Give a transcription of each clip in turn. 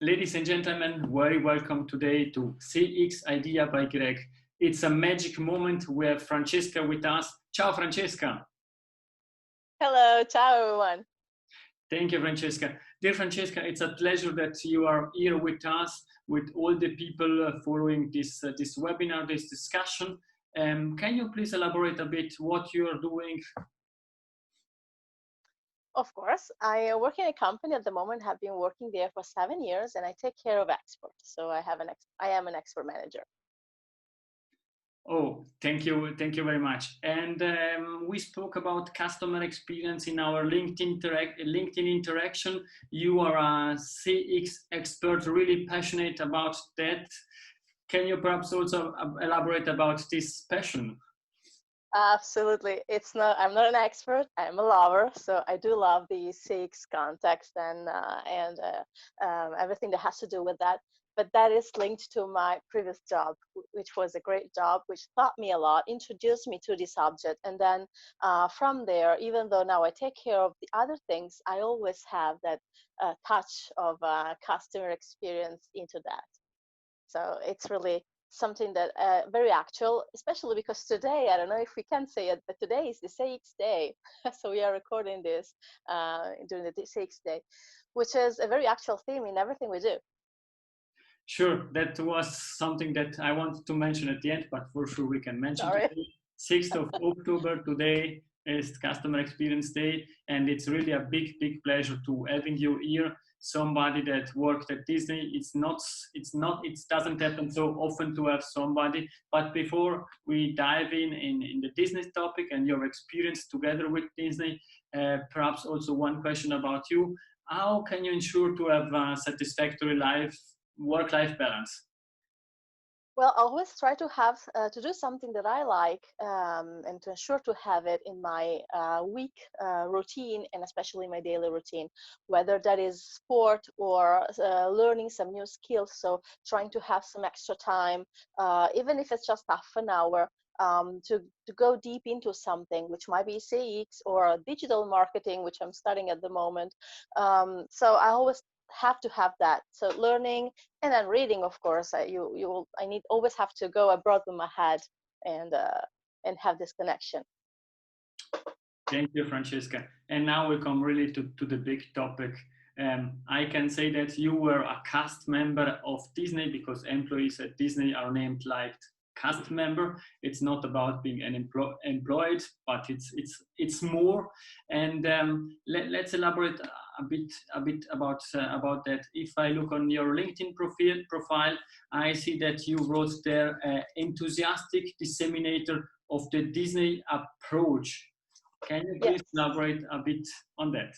Ladies and gentlemen, very welcome today to CX Idea by Greg. It's a magic moment. We have Francesca with us. Ciao, Francesca. Hello, ciao everyone. Thank you, Francesca. Dear Francesca, it's a pleasure that you are here with us, with all the people following this webinar, this discussion. Can you please elaborate a bit what you are doing? Of course, I work in a company at the moment, have been working there for 7 years, and I take care of experts. So I am an expert manager. Oh, thank you very much. And we spoke about customer experience in our LinkedIn interaction. You are a CX expert, really passionate about that. Can you perhaps also elaborate about this passion? Absolutely. I'm not an expert. I'm a lover. So I do love the CX context and everything that has to do with that. But that is linked to my previous job, which was a great job, which taught me a lot, introduced me to the subject. And then from there, even though now I take care of the other things, I always have that touch of customer experience into that. So it's really something that very actual, especially because today, I don't know if we can say it, but today is the CX day. So we are recording this during the CX day, which is a very actual theme in everything we do. Sure, that was something that I wanted to mention at the end, but for sure we can mention today. 6th of October today is Customer Experience Day, and it's really a big pleasure to having you here. Somebody that worked at Disney. It doesn't happen so often to have somebody. But before we dive in the Disney topic and your experience together with Disney, perhaps also one question about you. How can you ensure to have a satisfactory work-life balance? Well, I always try to have to do something that I like and to ensure to have it in my week routine and especially my daily routine, whether that is sport or learning some new skills. So trying to have some extra time, even if it's just half an hour, to go deep into something, which might be CX or digital marketing, which I'm studying at the moment. So I always have to have that. So learning and then reading, of course. I need always have to go abroad with my head and have this connection. Thank you, Francesca. And now we come really to the big topic. I can say that you were a cast member of Disney because employees at Disney are named like cast member. It's not about being an employed, but it's more. And let's elaborate a bit about that. If I look on your LinkedIn profile, I see that you wrote there enthusiastic disseminator of the Disney approach. Can you please elaborate a bit on that?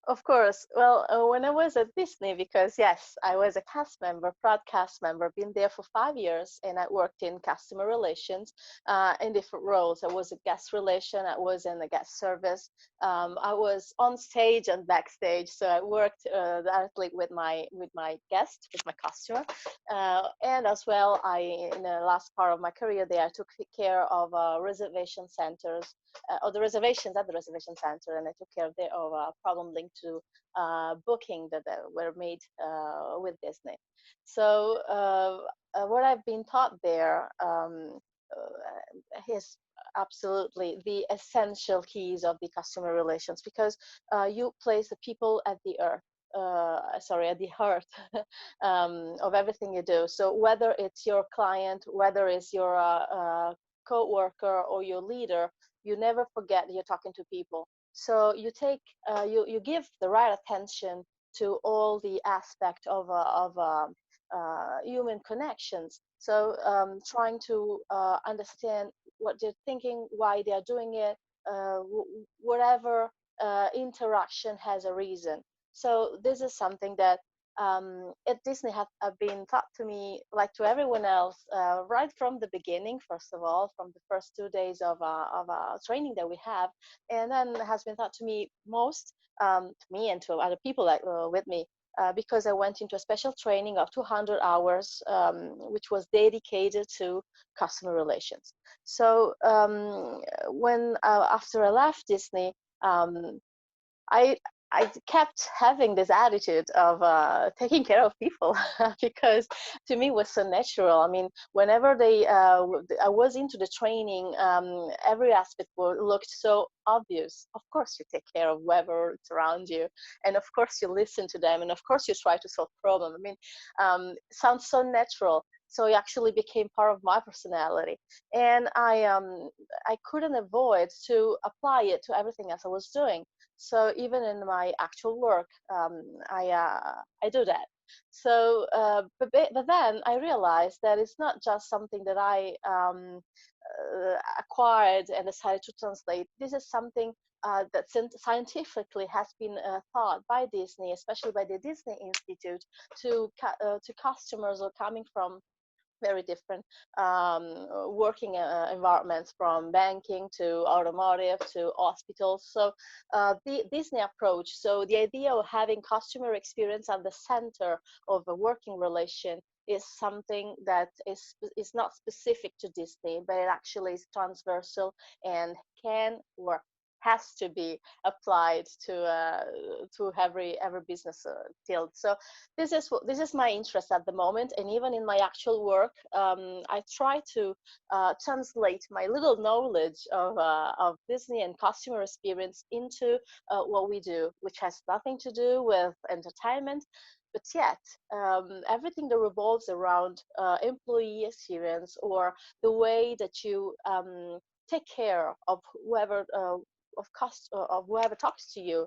Of course. Well, when I was at Disney, because yes, I was a cast member, proud cast member, been there for 5 years, and I worked in customer relations in different roles. I was a guest relation, I was in the guest service, I was on stage and backstage. So I worked directly with my guest, with my customer, and as well, in the last part of my career there, I took care of reservation centers, or the reservations at the reservation center, and I took care of a problem linked to booking that were made with Disney. So what I've been taught there is absolutely the essential keys of the customer relations, because you place the people at the at the heart of everything you do. So whether it's your client, whether it's your co-worker or your leader, you never forget that you're talking to people. So you take you give the right attention to all the aspect of human connections. So trying to understand what they're thinking, why they are doing it, whatever interaction has a reason. So this is something that at Disney have been taught to me, like to everyone else, right from the beginning. First of all, from the first 2 days of training that we have, and then has been taught to me most, to me and to other people that with me, because I went into a special training of 200 hours, which was dedicated to customer relations. So when after I left Disney, I kept having this attitude of taking care of people because to me it was so natural. I mean, whenever I was into the training, every aspect looked so obvious. Of course, you take care of whoever's around you, and of course you listen to them, and of course you try to solve problems. I mean, sounds so natural. So it actually became part of my personality, and I couldn't avoid to apply it to everything else I was doing. So even in my actual work, I do that. So, but then I realized that it's not just something that I acquired and decided to translate. This is something that scientifically has been thought by Disney, especially by the Disney Institute, to customers who are coming from very different working environments, from banking to automotive to hospitals. So the Disney approach, so the idea of having customer experience at the center of a working relation, is something that is not specific to Disney, but it actually is transversal and can work, has to be applied to every business field. So this is my interest at the moment, and even in my actual work, I try to translate my little knowledge of Disney and customer experience into what we do, which has nothing to do with entertainment, but yet everything that revolves around employee experience, or the way that you take care of whoever of whoever talks to you,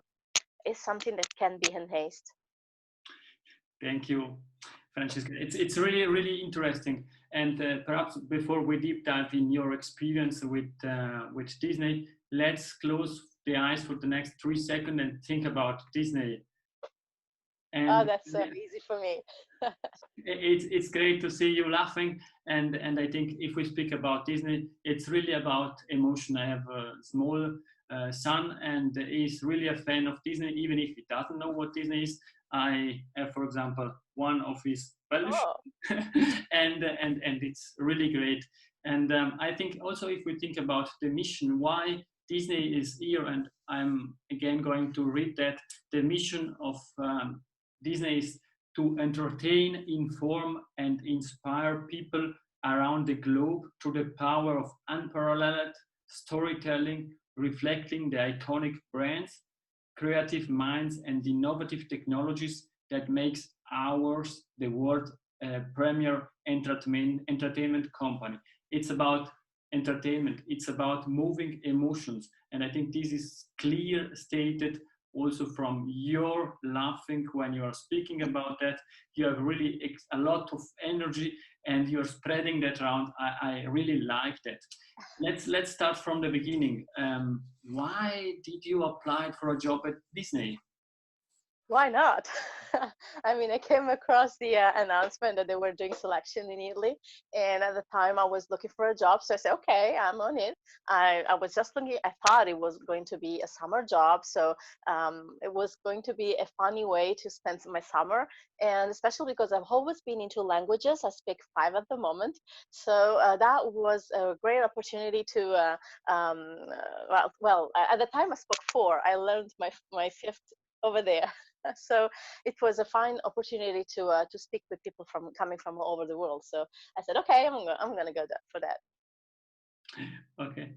is something that can be enhanced. Thank you, Francesca. It's really, really interesting. And perhaps before we deep dive in your experience with Disney, let's close the eyes for the next 3 seconds and think about Disney. And oh, that's so easy for me. It's great to see you laughing, and I think if we speak about Disney, it's really about emotion. I have a small son, and he's really a fan of Disney, even if he doesn't know what Disney is. I have, for example, one of his peluche, and it's really great. And I think also, if we think about the mission, why Disney is here, and I'm again going to read that the mission of Disney is to entertain, inform, and inspire people around the globe through the power of unparalleled storytelling, reflecting the iconic brands, creative minds, and innovative technologies that makes ours the world premier entertainment company. It's about entertainment. It's about moving emotions. And I think this is clear stated also from your laughing when you are speaking about that. You have really a lot of energy, and you're spreading that around. I really like that. Let's start from the beginning. Why did you apply for a job at Disney? Why not? I mean, I came across the announcement that they were doing selection in Italy, and at the time I was looking for a job, so I said, okay, I'm on it. I was just looking, I thought it was going to be a summer job, so it was going to be a funny way to spend my summer, and especially because I've always been into languages. I speak 5 at the moment, so that was a great opportunity to, well, at the time I spoke 4. I learned my 5th over there. So it was a fine opportunity to speak with people coming from all over the world. So I said, okay, I'm gonna go for that. Okay,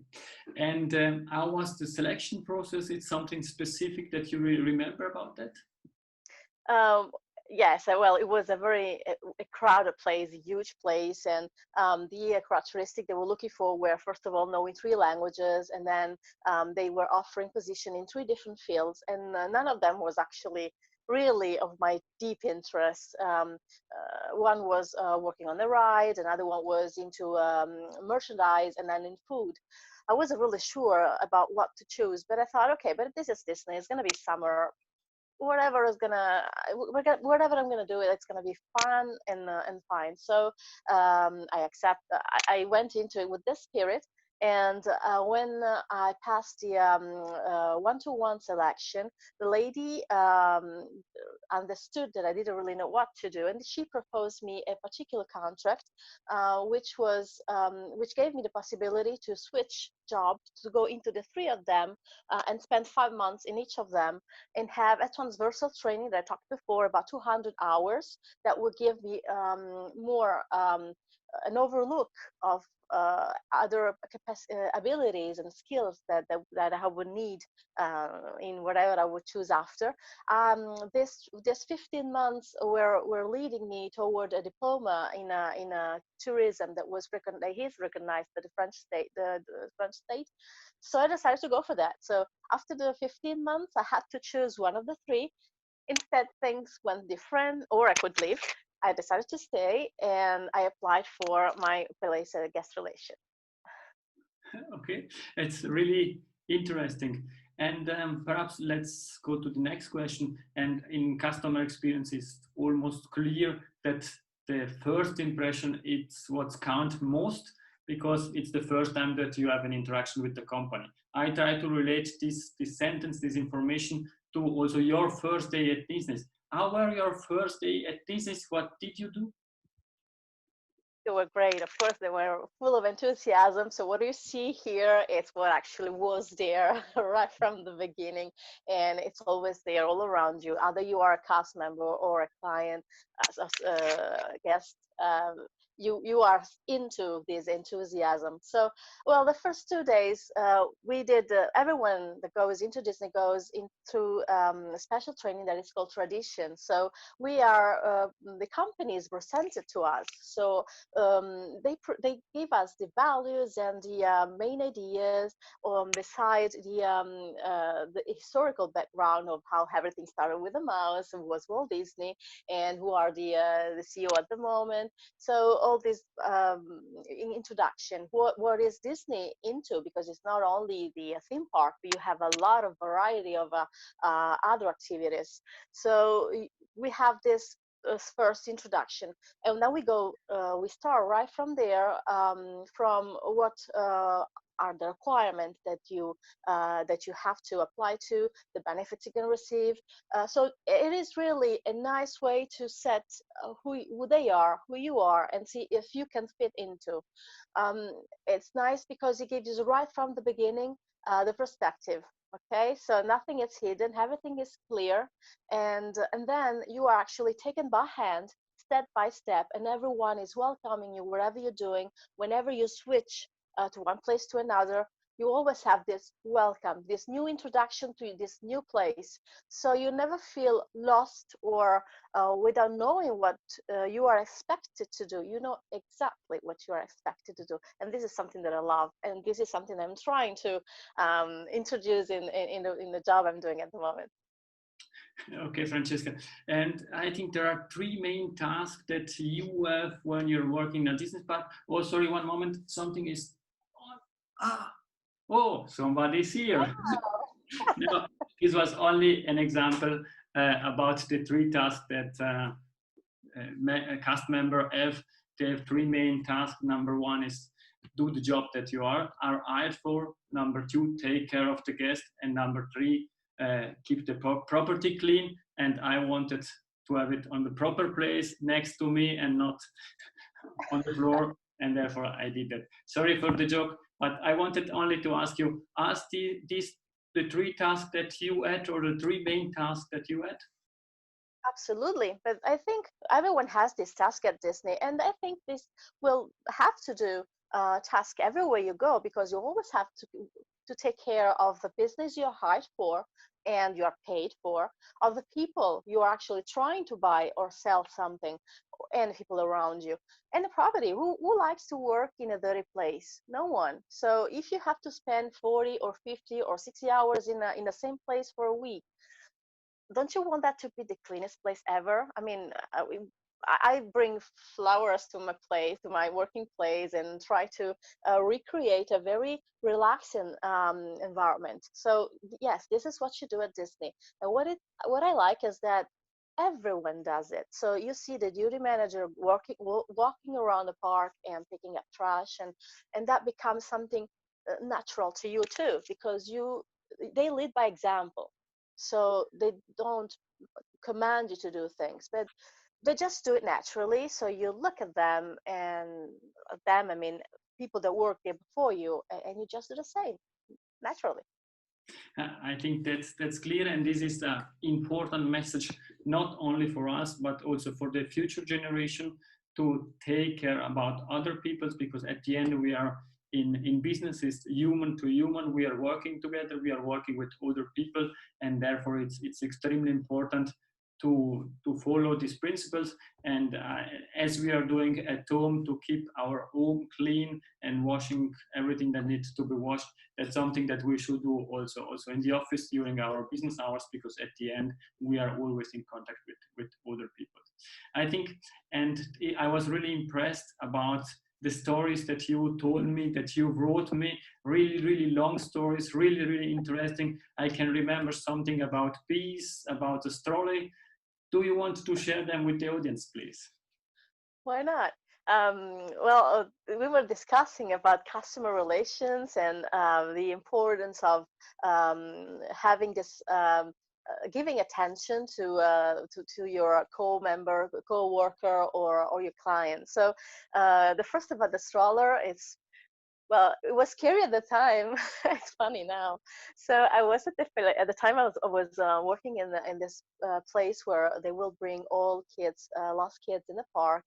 and how was the selection process? It's something specific that you really remember about that? Yes, well, it was a crowded place, a huge place, and the characteristic they were looking for were, first of all, knowing 3 languages, and then they were offering position in 3 different fields, and none of them was actually really of my deep interest. One was working on the ride, another one was into merchandise, and then in food. I wasn't really sure about what to choose, but I thought, okay, but this is Disney, it's gonna be summer. Whatever I'm gonna do, it's gonna be fun and fine. So I went into it with this spirit, And when I passed the one-to-one selection, the lady understood that I didn't really know what to do, and she proposed me a particular contract, which gave me the possibility to switch job, to go into the three of them, and spend 5 months in each of them, and have a transversal training that I talked before, about 200 hours, that would give me more an overlook of other abilities and skills that I would need in whatever I would choose after. This 15 months were leading me toward a diploma in a tourism that is recognized by the French state, the French state. So I decided to go for that. So after the 15 months, I had to choose one of the three. Instead, things went different, or I could leave. I decided to stay, and I applied for my place at guest relation. Okay, it's really interesting. And perhaps let's go to the next question. And in customer experience, it's almost clear that the first impression is what counts most, because it's the first time that you have an interaction with the company. I try to relate this sentence, this information, to also your first day at business. How were your first day at business? What did you do? They were great. Of course, they were full of enthusiasm. So what you see here is what actually was there right from the beginning, and it's always there all around you. Either you are a cast member or a client, as a guest. You are into this enthusiasm. So, well, the first 2 days we did. Everyone that goes into Disney goes into a special training that is called Tradition. So we are the companies were sent it to us. So they give us the values and the main ideas, besides the historical background of how everything started with a mouse, who was Walt Disney, and who are the CEO at the moment. So all this introduction, what is Disney into? Because it's not only the theme park, but you have a lot of variety of other activities. So we have this first introduction, and then we start right from there, from what are the requirements that you have to apply to, the benefits you can receive. So it is really a nice way to set who they are, who you are, and see if you can fit into. It's nice because it gives you right from the beginning the perspective. Okay, so nothing is hidden, everything is clear, and then you are actually taken by hand, step by step, and everyone is welcoming you wherever you're doing. Whenever you switch to one place to another, you always have this welcome, this new introduction to this new place. So you never feel lost or without knowing what you are expected to do. You know exactly what you are expected to do, and this is something that I love, and this is something I'm trying to introduce in the job I'm doing at the moment. Okay, Francesca. And I think there are three main tasks that you have when you're working in a business park. Oh, sorry, one moment. Something is on. Ah, oh, somebody's here. Wow. No, this was only an example about the three tasks that a cast member have. They have three main tasks. Number one is do the job that you are hired for. Number two, take care of the guest. And number three, keep the property clean. And I wanted to have it on the proper place next to me and not on the floor. And therefore I did that. Sorry for the joke, but I wanted only to ask you, the three tasks that you had, or the three main tasks that you had? Absolutely, but I think everyone has this task at Disney, and I think this will have to do task everywhere you go, because you always have to take care of the business you're hired for and you're paid for, of the people you are actually trying to buy or sell something, and people around you, and the property. Who likes to work in a dirty place? No one. So if you have to spend 40 or 50 or 60 hours in the same place for a week, don't you want that to be the cleanest place ever? I mean, I bring flowers to my place, to my working place, and try to recreate a very relaxing environment. So yes, this is what you do at Disney. And what I like is that everyone does it. So you see the duty manager walking around the park and picking up trash, and that becomes something natural to you too, because they lead by example. So they don't command you to do things, but they just do it naturally. So you look at them, and them, I mean, people that work there before you, and you just do the same naturally. I think that's clear, and this is an important message not only for us but also for the future generation, to take care about other people's, because at the end we are in businesses human to human. We are working together. We are working with other people, and therefore it's extremely important to follow these principles, and as we are doing at home, to keep our home clean and washing everything that needs to be washed. That's something that we should do also in the office during our business hours, because at the end we are always in contact with other people, I think. And I was really impressed about the stories that you told me, that you wrote me, really long stories, really interesting. I can remember something about peace, about astrology. Do you want to share them with the audience, please? Why not? Well, we were discussing about customer relations, and the importance of having this, giving attention to your co-member, co-worker, or your client. So the first about the stroller, it's, well, it was scary at the time. It's funny now. So I was at the time I was working in this place where they will bring all kids, lost kids in the park,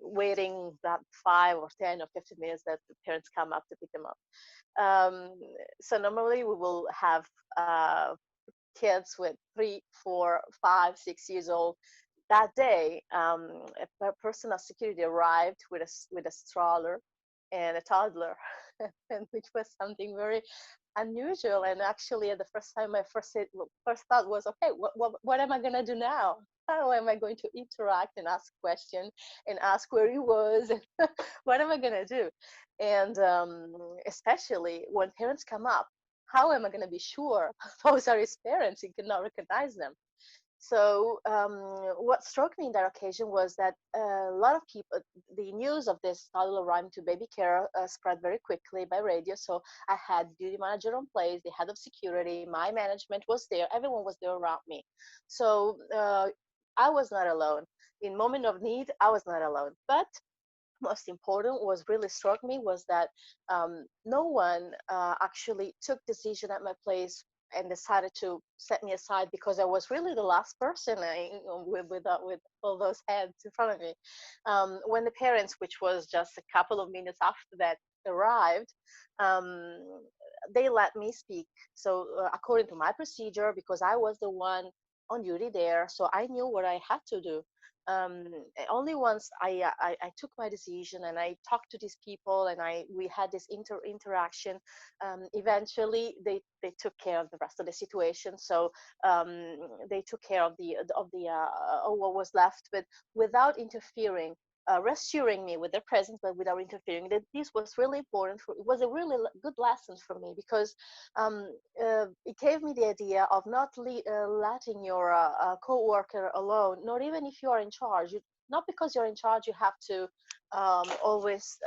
waiting that 5 or 10 or 15 minutes that the parents come up to pick them up. Um, so normally we will have kids with 3, 4, 5, 6 years old. That day, a person of security arrived with a stroller and a toddler, and which was something very unusual. And actually, at the first time, my first thought was, okay, what am I gonna do now? How am I going to interact and ask questions and ask where he was? And what am I gonna do? And especially when parents come up, how am I gonna be sure those are his parents? He cannot recognize them. So what struck me in that occasion was that a lot of people, the news of this toddler arriving to baby care spread very quickly by radio. So I had duty manager on place, the head of security, my management was there, everyone was there around me. So I was not alone. In moment of need, I was not alone. But most important was really struck me was that no one actually took decision at my place and decided to set me aside, because I was really the last person with all those heads in front of me. When the parents, which was just a couple of minutes after that, arrived, um, they let me speak. So according to my procedure, because I was the one on duty there, so I knew what I had to do. um, Only once I took my decision and I talked to these people, and we had this interaction. Eventually, they took care of the rest of the situation. So they took care of of what was left, but without interfering. Reassuring me with their presence, but without interfering. That this was really important. It was a really good lesson for me, because it gave me the idea of not letting your co-worker alone, not even if you are in charge. Not because you're in charge, you have to always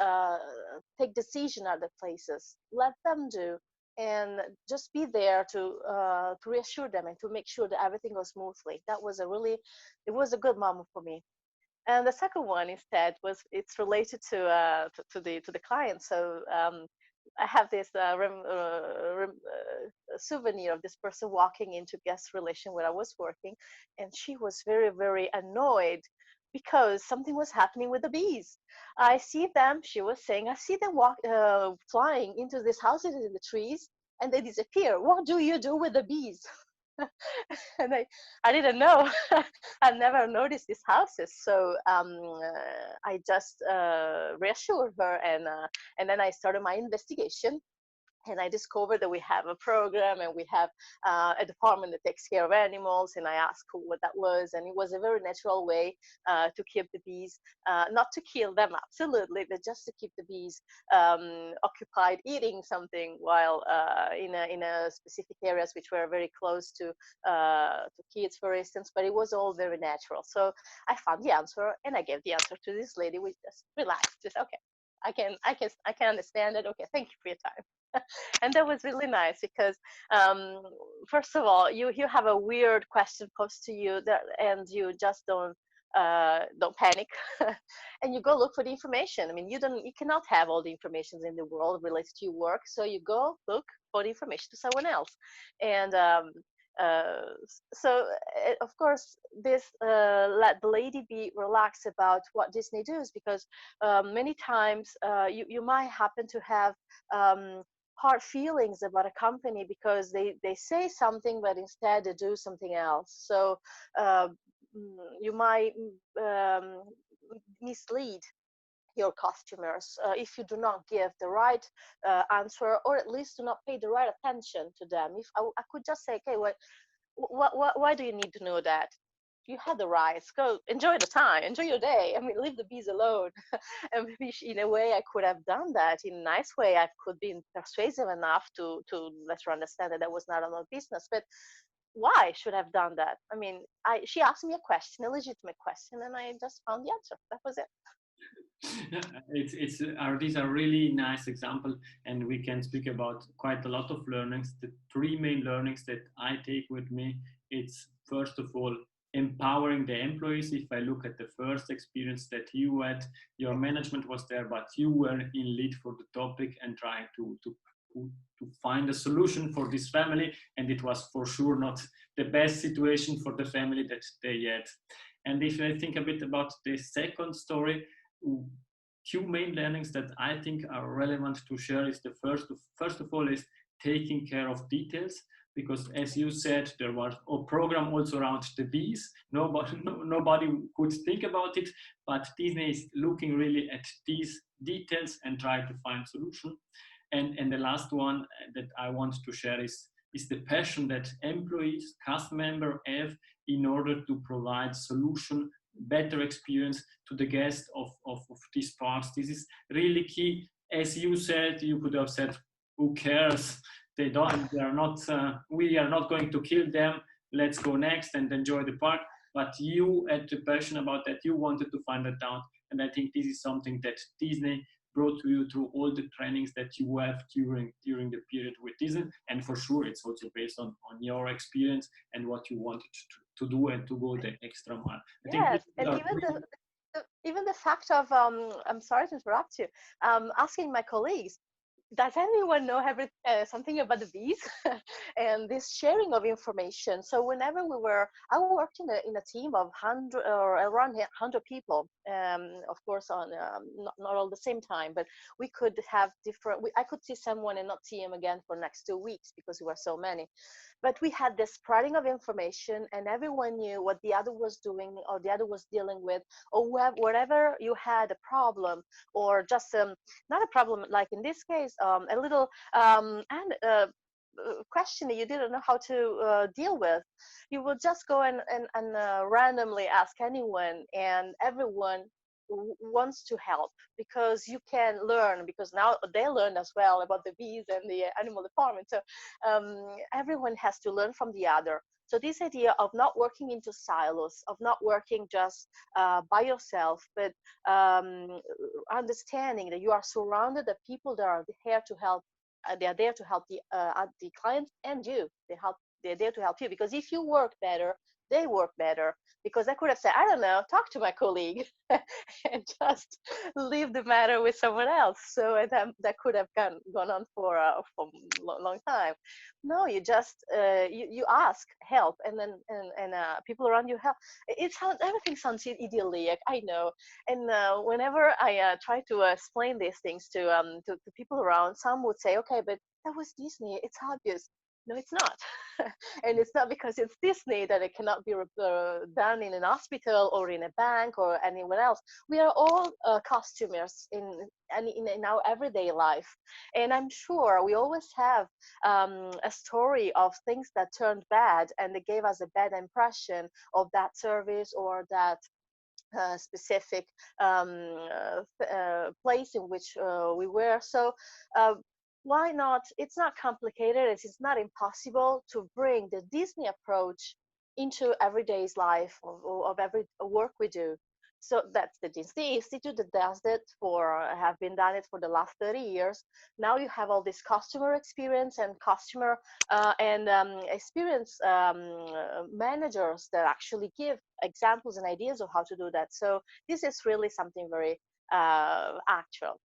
take decision at the places. Let them do, and just be there to reassure them and to make sure that everything goes smoothly. That was it was a good moment for me. And the second one instead was, it's related to the client. So I have this souvenir of this person walking into guest relation where I was working, and she was very annoyed because something was happening with the bees. I see them, she was saying, I see them flying into these houses in the trees, and they disappear. What do you do with the bees? And I didn't know. I never noticed these houses. So I just reassured her, and then I started my investigation. And I discovered that we have a program, and we have a department that takes care of animals. And I asked her what that was, and it was a very natural way to keep the bees, not to kill them, absolutely, but just to keep the bees occupied eating something while in a specific areas which were very close to kids, for instance. But it was all very natural. So I found the answer, and I gave the answer to this lady. We just relaxed. Just okay. I can understand it. Okay, thank you for your time. And that was really nice because um, first of all, you have a weird question posed to you that, and you just don't panic, and you go look for the information. I mean, you cannot have all the information in the world related to your work, so you go look for the information to someone else. And so of course this let the lady be relaxed about what Disney does, because many times you might happen to have um, hard feelings about a company because they say something but instead they do something else. So uh, you might um, mislead your customers if you do not give the right answer, or at least do not pay the right attention to them. If I could just say, okay, why do you need to know that? You had the rights. Go enjoy the time, enjoy your day. I mean, leave the bees alone. And maybe in a way, I could have done that in a nice way. I could be persuasive enough to let her understand that that was not our business. But why should I have done that? I mean, she asked me a question, a legitimate question, and I just found the answer. That was it. These are really nice example, and we can speak about quite a lot of learnings. The three main learnings that I take with me, it's first of all empowering the employees. If I look at the first experience that you had, your management was there, but you were in lead for the topic and trying to find a solution for this family, and it was for sure not the best situation for the family that they had. And if I think a bit about the second story, two main learnings that I think are relevant to share is the first of all is taking care of details, because as you said, there was a program also around the bees. Nobody could think about it, but Disney is looking really at these details and try to find solution. And the last one that I want to share is the passion that employees, cast member have in order to provide solution, better experience to the guests of these parks. This is really key. As you said, you could have said, who cares? They don't, they are not, we are not going to kill them. Let's go next and enjoy the park. But you had the passion about that. You wanted to find that out. And I think this is something that Disney brought to you through all the trainings that you have during the period with Disney. And for sure, it's also based on your experience and what you wanted to do and to go the extra mile. I think Yes, and even the fact of I'm sorry to interrupt you, asking my colleagues, does anyone know something about the bees? And this sharing of information. So whenever I worked in a team of 100 or around 100 people, of course on not all the same time, but we could have different. I could see someone and not see him again for next 2 weeks because we were so many. But we had this spreading of information, and everyone knew what the other was doing or the other was dealing with, or wherever you had a problem, or just not a problem like in this case, a little and question that you didn't know how to deal with, you will just go and randomly ask anyone, and everyone wants to help, because you can learn, because now they learn as well about the bees and the animal department. So everyone has to learn from the other. So this idea of not working into silos, of not working just by yourself, but understanding that you are surrounded by people that are here to help. They are there to help the client and you. They're there to help you, because if you work better, they work better. Because I could have said, I don't know, talk to my colleague, and just leave the matter with someone else. So that could have gone on for a long time. No, you just you ask help, and then people around you help. Everything sounds idyllic, I know. And whenever I try to explain these things to people around, some would say, okay, but that was Disney, it's obvious. No, it's not. And it's not because it's Disney that it cannot be done in an hospital or in a bank or anywhere else. We are all customers in our everyday life. And I'm sure we always have a story of things that turned bad and they gave us a bad impression of that service or that specific place in which we were. So why not? It's not complicated. It's not impossible to bring the Disney approach into everyday's life of every work we do. So that's the Disney Institute that does it have been done it for the last 30 years. Now you have all this customer experience and customer and experience managers that actually give examples and ideas of how to do that. So this is really something very actual.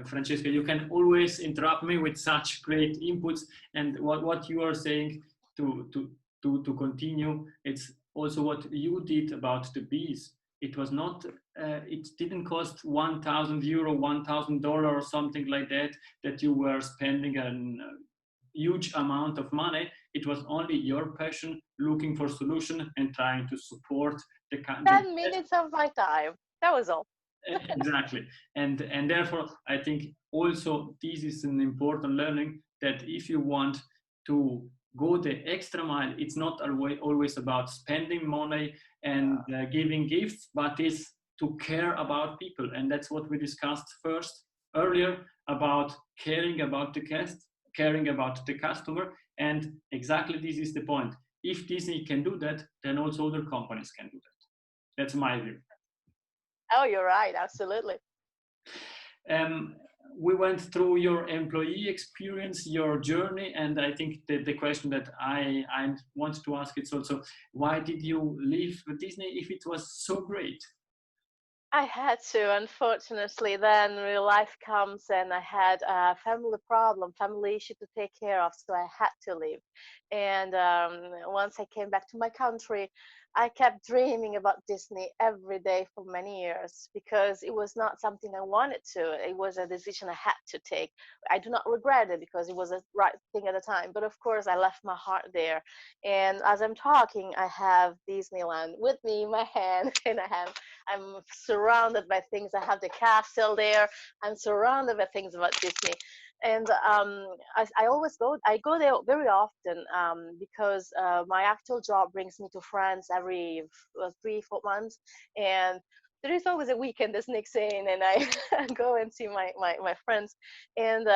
Francesca, you can always interrupt me with such great inputs. And what you are saying to continue, it's also what you did about the bees. It was not, it didn't cost €1,000, $1,000 or something like that, that you were spending a huge amount of money. It was only your passion, looking for solution and trying to support the 10 minutes of my time. That was all. Exactly. And therefore I think also this is an important learning, that if you want to go the extra mile, it's not always about spending money and giving gifts, but it's to care about people. And that's what we discussed earlier, about caring about the guest, caring about the customer. And exactly this is the point. If Disney can do that, then also other companies can do that. That's my view. Oh, you're right. Absolutely. We went through your employee experience, your journey, and I think the question that I want to ask is also, why did you leave Disney if it was so great? I had to, unfortunately. Then real life comes, and I had a family problem, family issue to take care of, so I had to leave. And once I came back to my country, I kept dreaming about Disney every day for many years, because it was not something I wanted to. It was a decision I had to take. I do not regret it, because it was the right thing at the time. But of course, I left my heart there. And as I'm talking, I have Disneyland with me in my hand, and I'm surrounded by things. I have the castle there. I'm surrounded by things about Disney. And I always I go there very often, because my actual job brings me to France every 3-4 months. And there is always a weekend that sneaks in, and I go and see my friends. And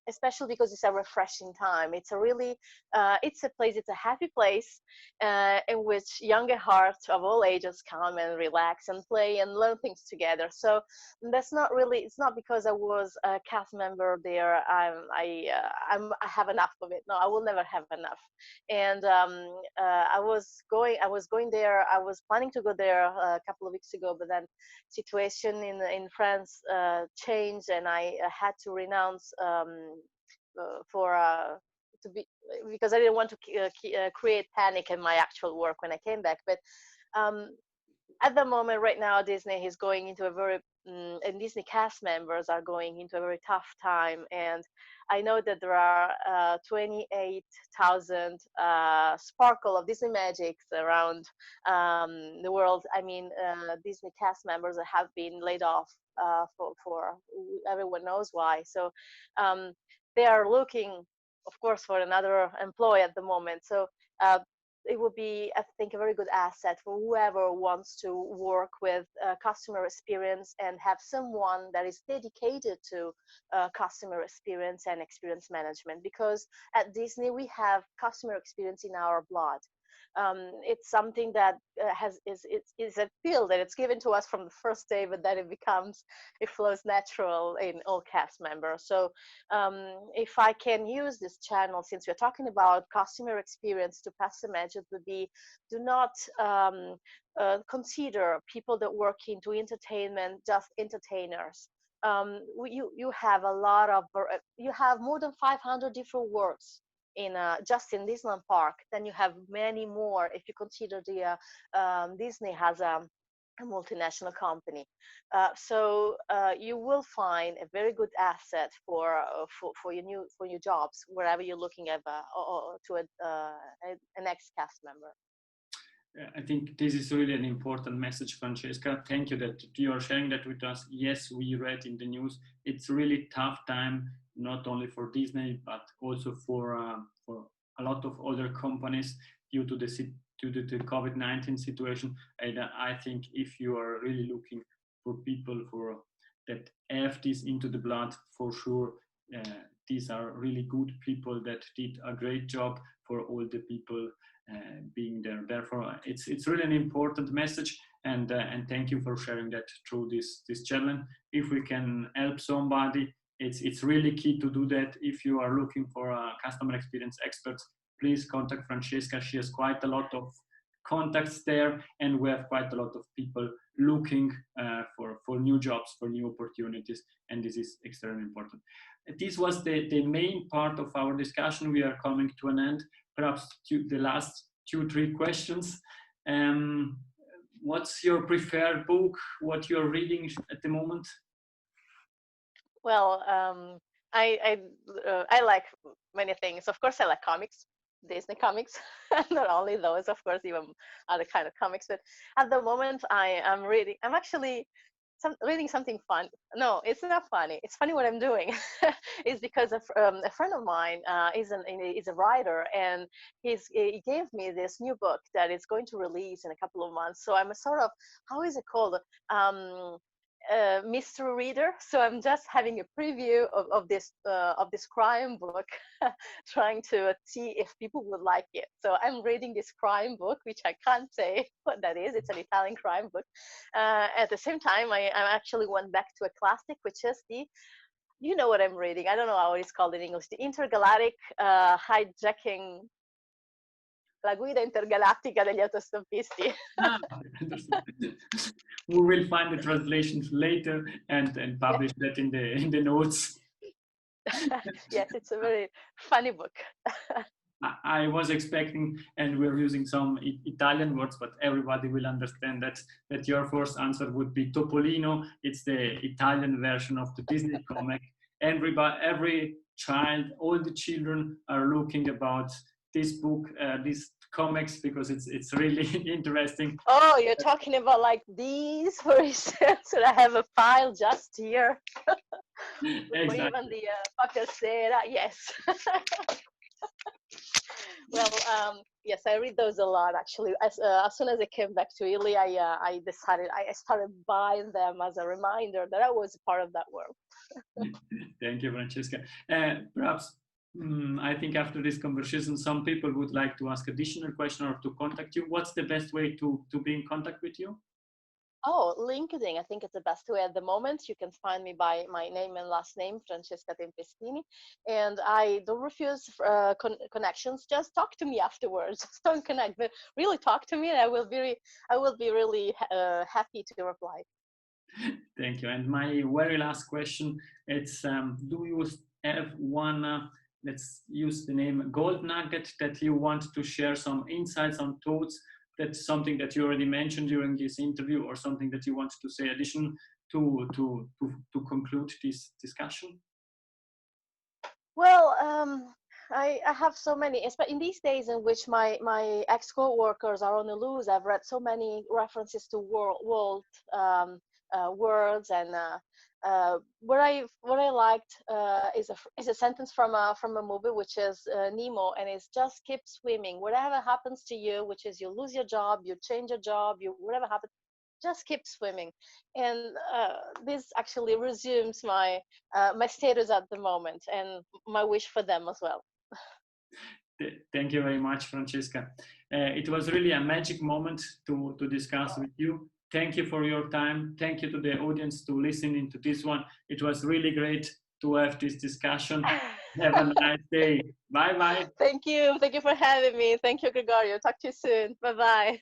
especially because it's a refreshing time. It's a really, it's a place, it's a happy place in which younger hearts of all ages come and relax and play and learn things together. So that's not really, it's not because I was a cast member there, I have enough of it. No, I will never have enough. And I was going there, I was planning to go there a couple of weeks ago, but then situation in France changed, and I had to renounce for to be, because I didn't want to create panic in my actual work when I came back. But um, at the moment, right now, Disney is going into a very and Disney cast members are going into a very tough time. And I know that there are 28,000 sparkle of Disney magics around the world. I mean, Disney cast members that have been laid off for everyone knows why. So um, they are looking, of course, for another employee at the moment. So it would be, I think, a very good asset for whoever wants to work with customer experience and have someone that is dedicated to customer experience and experience management. Because at Disney, we have customer experience in our blood. It's something that is a field that it's given to us from the first day, but then it flows natural in all cast members. So if I can use this channel, since we're talking about customer experience, to pass a message, would be, do not consider people that work into entertainment just entertainers. You have a lot of, you have more than 500 different works in just in Disneyland Park. Then you have many more if you consider the Disney has a multinational company. So you will find a very good asset for your jobs wherever you're looking at or to an ex-cast member. I think this is really an important message, Francesca. Thank you that you are sharing that with us. Yes, we read in the news. It's really tough time, not only for Disney, but also for a lot of other companies due to the COVID-19 situation. And I think if you are really looking for people that have this into the blood, for sure, these are really good people that did a great job for all the people being there. Therefore, it's really an important message, and thank you for sharing that through this challenge. If we can help somebody, it's really key to do that. If you are looking for a customer experience expert, please contact Francesca. She has quite a lot of contacts there, and we have quite a lot of people looking for new jobs, for new opportunities, and this is extremely important. This was the main part of our discussion. We are coming to an end. Perhaps the last 2-3 questions. What's your preferred book? What you're reading at the moment? Well, I like many things. Of course, I like comics, Disney comics. Not only those, of course, even other kind of comics. But at the moment, I'm actually reading something fun. No, it's not funny. It's funny what I'm doing. It's because a friend of mine is a writer, and he gave me this new book that is going to release in a couple of months. So I'm a sort of, how is it called? Mystery reader. So I'm just having a preview of this crime book, trying to see if people would like it. So I'm reading this crime book, which I can't say what that is. It's an Italian crime book. At the same time, I actually went back to a classic, which is you know what I'm reading. I don't know how it's called in English. The Intergalactic Hijacking. La guida intergalattica degli autostoppisti. We will find the translations later and publish that in the notes. Yes, it's a very funny book. I was expecting, and we're using some Italian words, but everybody will understand that your first answer would be Topolino. It's the Italian version of the Disney comic. Every child, all the children are looking about this book, these comics, because it's really interesting. Oh, you're talking about like these, for instance, and I have a file just here. Exactly. Or even the Serie, yes. Well, yes, I read those a lot actually. As soon as I came back to Italy, I started buying them as a reminder that I was part of that world. Thank you, Francesca. Perhaps I think after this conversation, some people would like to ask additional questions or to contact you. What's the best way to be in contact with you? Oh, LinkedIn. I think it's the best way at the moment. You can find me by my name and last name, Francesca Tempestini. And I don't refuse connections. Just talk to me afterwards. Just don't connect, but really talk to me, and I will be really happy to reply. Thank you. And my very last question, it's do you have one, let's use the name gold nugget that you want to share, some insights, some thoughts? That's something that you already mentioned during this interview, or something that you want to say addition to conclude this discussion? Well, I have so many, especially in these days in which my ex-co-workers are on the loose. I've read so many references to world words, and what I liked is a sentence from a movie, which is Nemo, and it's just keep swimming. Whatever happens to you, which is you lose your job, you change your job, whatever happens, just keep swimming. And this actually resumes my my status at the moment, and my wish for them as well. Thank you very much, Francesca. It was really a magic moment to discuss with you. Thank you for your time. Thank you to the audience to listen into this one. It was really great to have this discussion. Have a nice day. Bye-bye. Thank you. Thank you for having me. Thank you, Gregorio. Talk to you soon. Bye-bye.